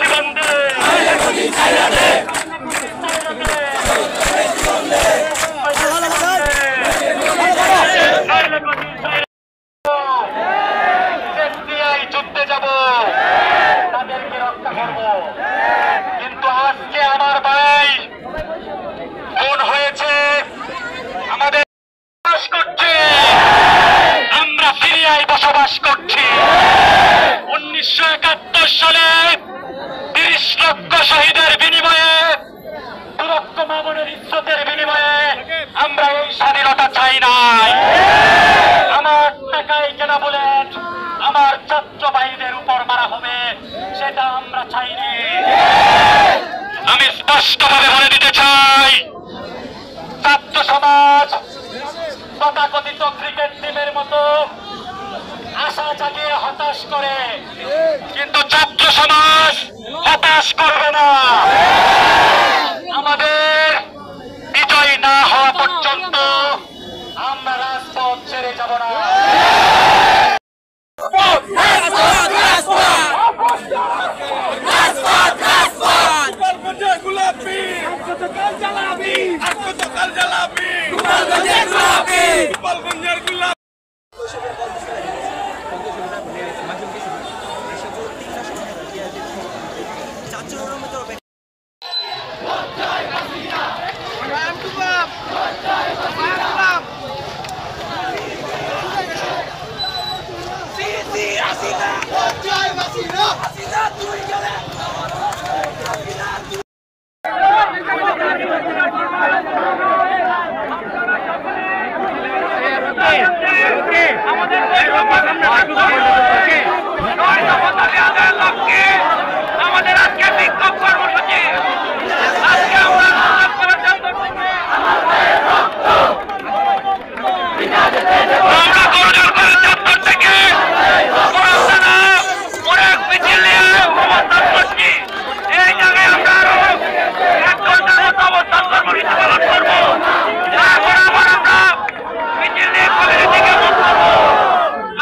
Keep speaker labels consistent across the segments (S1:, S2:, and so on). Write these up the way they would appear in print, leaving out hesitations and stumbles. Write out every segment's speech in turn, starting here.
S1: জীবন দে যুদ্ধে যাব, তাদেরকে রক্ষা করব। কিন্তু আজকে আমার ভাই বোন হয়েছে, আমাদের বসবাস করছে, আমরা সিরিয়ায় বসবাস করছি। 1971 সালে 30 লক্ষ শহীদের বিনিময়ে, 2 লক্ষ মা বোনের ইজ্জতের বিনিময়ে আমরা এই স্বাধীনতা চাই নাই। আমার টাকায় কেনা বলেন আমার ছাত্র ভাইদের উপর মারা হবে, সেটা আমরা চাইনি। আমি স্পষ্টভাবে বলে দিতে চাই, ছাত্র সমাজ তথাকথিত ক্রিকেট টিমের মতো আশা জাগিয়ে হতাশ করে, কিন্তু ছাত্র সমাজ হতাশ করবে না। আমাদের বিজয় না হওয়া পর্যন্ত আমরা রাজপথ ছেড়ে যাব না। আমাদের আজকে বিক্ষোভ কর্মসূচি, আজকে আমরা চত্বর থেকে অনেক মিছিল নিয়ে অবস্থান করছি। এই জায়গায় আমরা আরো 1 ঘন্টার মতো অবস্থান কর্মসূচি পালন করবো। তারপর আবার আমরা মিছিল নিয়ে কলেজের দিকে মুখ করবো।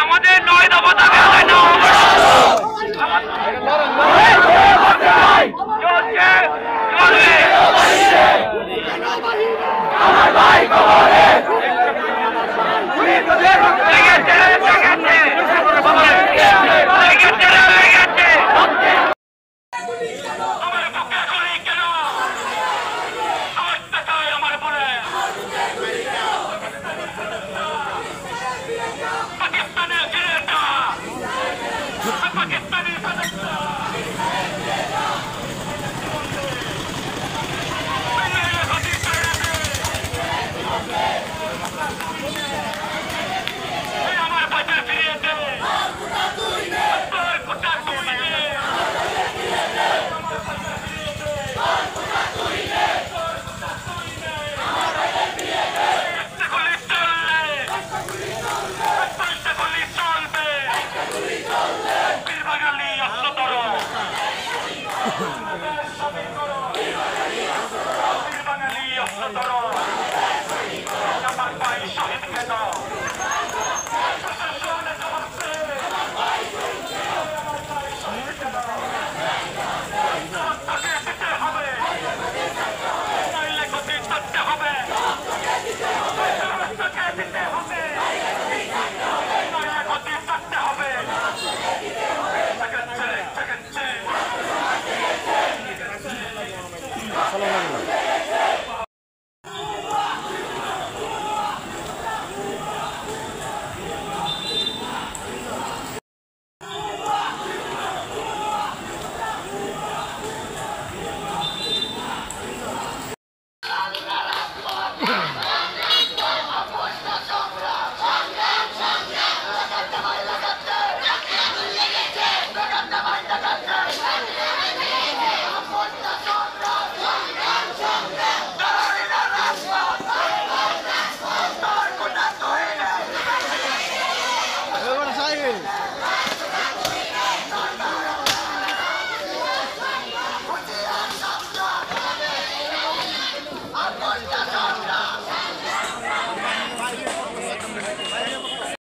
S1: আমাদের 9 দফা দাবি আদায় না হবে। আমার ভাই কবরে পাকিস্তানের